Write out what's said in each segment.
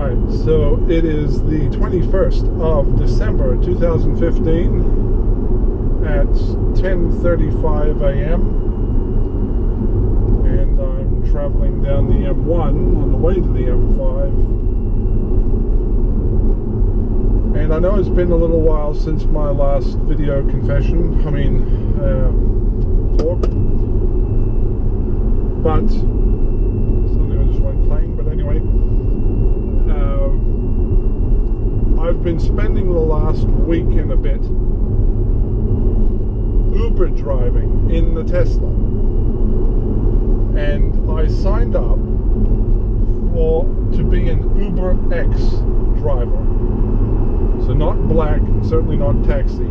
Alright, so it is the 21st of December 2015 at 10:35 a.m. and I'm traveling down the M1 on the way to the M5. And I know it's been a little while since my last video confession, talk, but something I just went playing, but anyway. I've been spending the last week and a bit Uber driving in the Tesla, and I signed up to be an UberX driver. So not black, certainly not taxi,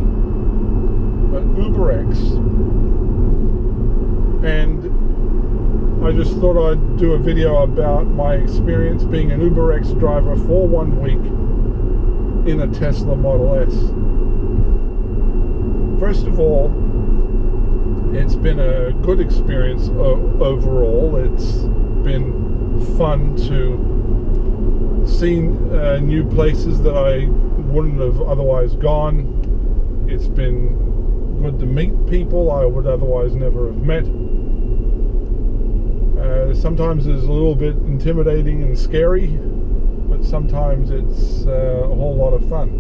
but UberX. And I just thought I'd do a video about my experience being an UberX driver for 1 week in a Tesla Model S. First of all, it's been a good experience overall. It's been fun to see new places that I wouldn't have otherwise gone. It's been good to meet people I would otherwise never have met. Sometimes it's a little bit intimidating and scary, but sometimes it's a whole lot of fun.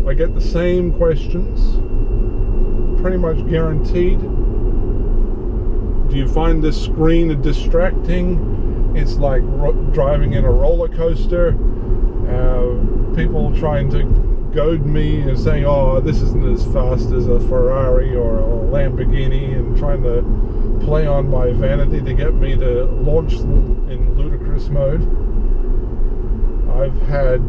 I get the same questions, pretty much guaranteed. Do you find this screen distracting? It's like driving in a roller coaster. People trying to goad me and saying, oh, this isn't as fast as a Ferrari or a Lamborghini, and trying to play on my vanity to get me to launch in ludicrous mode. I've had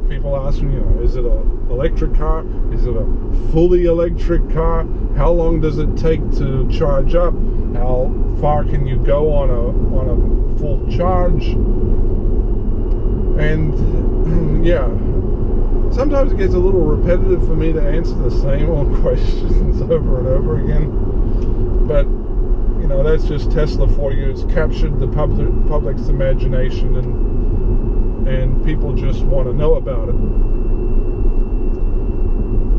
people ask me, is it an electric car? Is it a fully electric car? How long does it take to charge up? How far can you go on a full charge? And yeah, sometimes it gets a little repetitive for me to answer the same old questions over and over again. But that's just Tesla for you. It's captured the public's imagination, and people just want to know about it.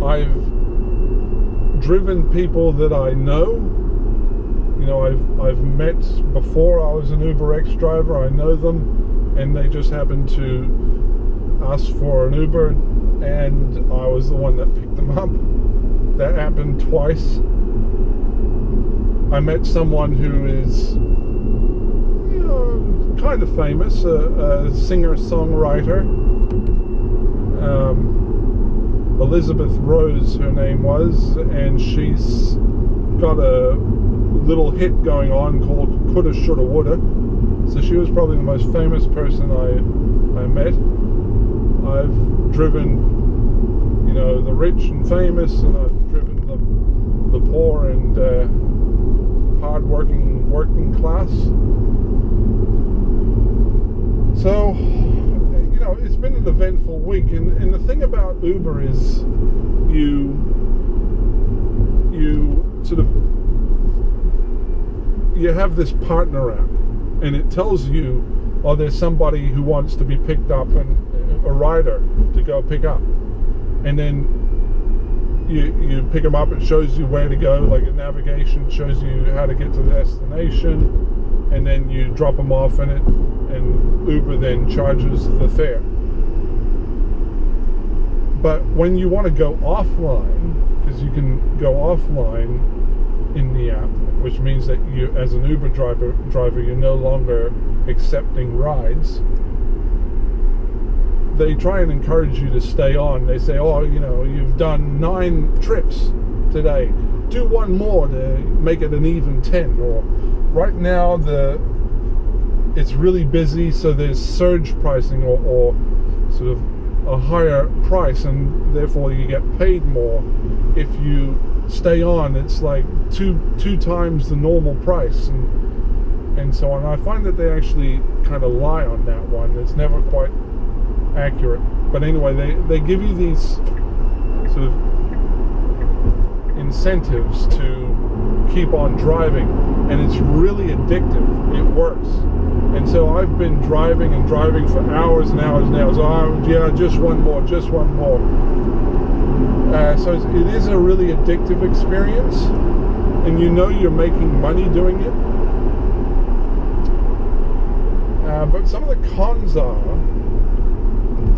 I've driven people that I know. I've met before I was an UberX driver. I know them, and they just happened to ask for an Uber, and I was the one that picked them up. That happened twice. I met someone who is kind of famous, a singer-songwriter. Elizabeth Rose, her name was, and she's got a little hit going on called Coulda, Shoulda, Woulda. So she was probably the most famous person I met. I've driven, the rich and famous, and I've driven the poor and hard-working working class. So, it's been an eventful week, and the thing about Uber is you have this partner app, and it tells you, oh, there's somebody who wants to be picked up, and a rider to go pick up, and then you pick them up. It shows you where to go, like a navigation, shows you how to get to the destination, and then you drop them off in it, and Uber then charges the fare. But when you want to go offline, because you can go offline in the app, which means that you, as an Uber driver, you're no longer accepting rides. They try and encourage you to stay on. They say, oh, you've done 9 trips today. Do one more to make it an even 10. Or right now it's really busy, so there's surge pricing or sort of a higher price, and therefore you get paid more. If you stay on, it's like two times the normal price, and so on. I find that they actually kind of lie on that one. It's never quite accurate. But anyway, they give you these sort of incentives to keep on driving, and it's really addictive. works. And so I've been driving and driving for hours and hours and hours. Oh yeah, just one more, just one more. So it is a really addictive experience, and you know you're making money doing it. But some of the cons are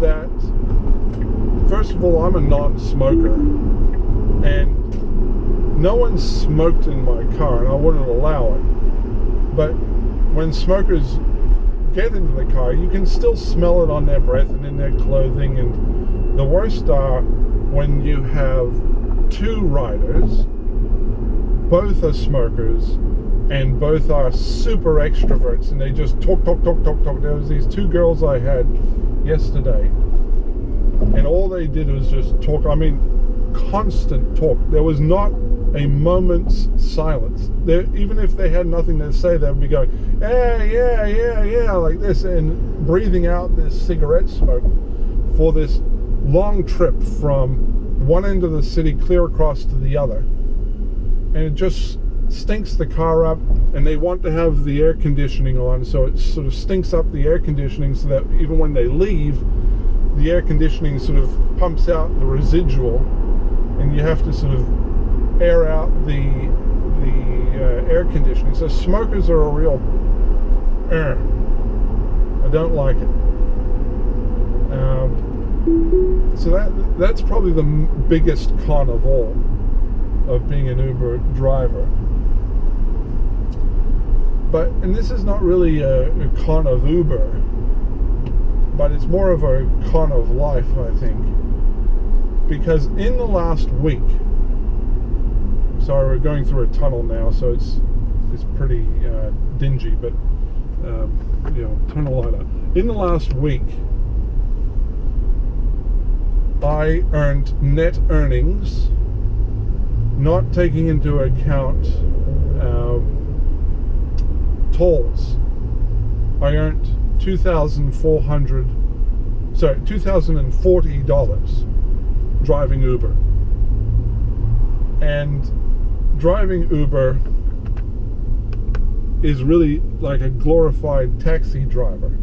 that, first of all, I'm a non-smoker, and no one smoked in my car, and I wouldn't allow it. But when smokers get into the car, you can still smell it on their breath and in their clothing. And the worst are when you have two riders, both are smokers, and both are super extroverts, and they just talk. There was these two girls I had yesterday, and all they did was just talk. I mean, constant talk. There was not a moment's silence. Even if they had nothing to say, they would be going, yeah, like this, and breathing out this cigarette smoke for this long trip from one end of the city clear across to the other. And it just stinks the car up, and they want to have the air conditioning on, so it sort of stinks up the air conditioning, so that even when they leave, the air conditioning sort of pumps out the residual, and you have to sort of air out the air conditioning. So smokers are a real I don't like it. So that's probably the biggest con of all of being an Uber driver. But, and this is not really a con of Uber, but it's more of a con of life, I think. Because in the last week, sorry, we're going through a tunnel now, so it's pretty dingy, but turn the light on. In the last week, I earned net earnings, not taking into account tolls. I earned $2,040 driving Uber. And driving Uber is really like a glorified taxi driver.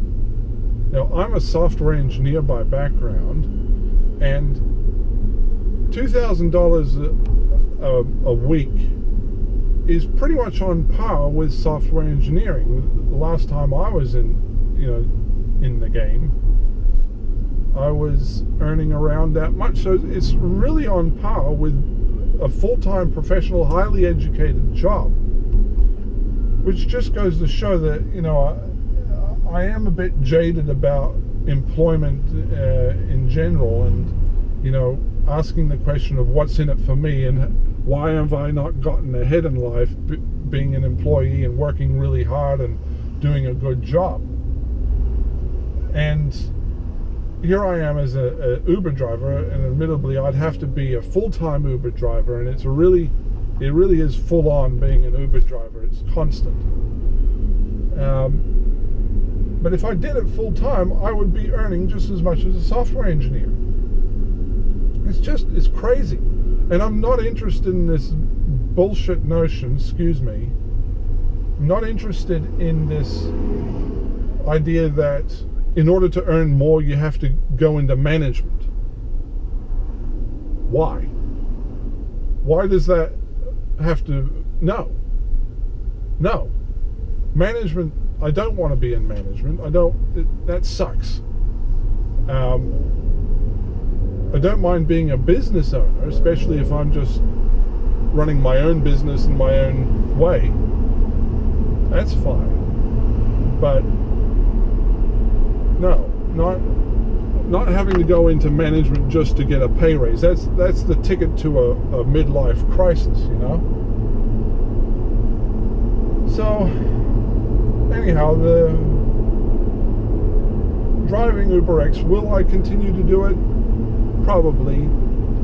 Now, I'm a software engineer by background, and $2,000 a week is pretty much on par with software engineering. The last time I was in the game, I was earning around that much. So it's really on par with a full-time professional, highly educated job, which just goes to show that I am a bit jaded about employment in general, and asking the question of what's in it for me, and why have I not gotten ahead in life being an employee and working really hard and doing a good job. And here I am as a Uber driver, and admittedly I'd have to be a full-time Uber driver, and it really is full on being an Uber driver. It's constant. But if I did it full-time, I would be earning just as much as a software engineer. It's crazy. And I'm not interested in this bullshit notion, I'm not interested in this idea that in order to earn more, you have to go into management. Why? Why does that have to... No. Management, I don't want to be in management. That sucks. I don't mind being a business owner, especially if I'm just running my own business in my own way. That's fine. But no, not having to go into management just to get a pay raise. That's the ticket to a midlife crisis, So anyhow, the driving UberX, will I continue to do it? Probably.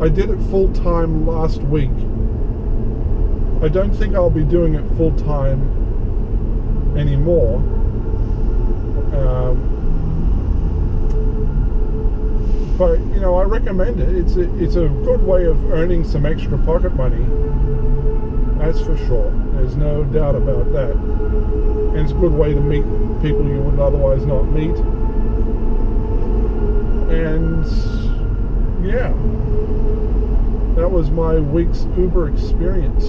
I did it full-time last week. I don't think I'll be doing it full-time anymore. But I recommend it. It's a good way of earning some extra pocket money. That's for sure. There's no doubt about that. And it's a good way to meet people you would otherwise not meet. And yeah, that was my week's Uber experience.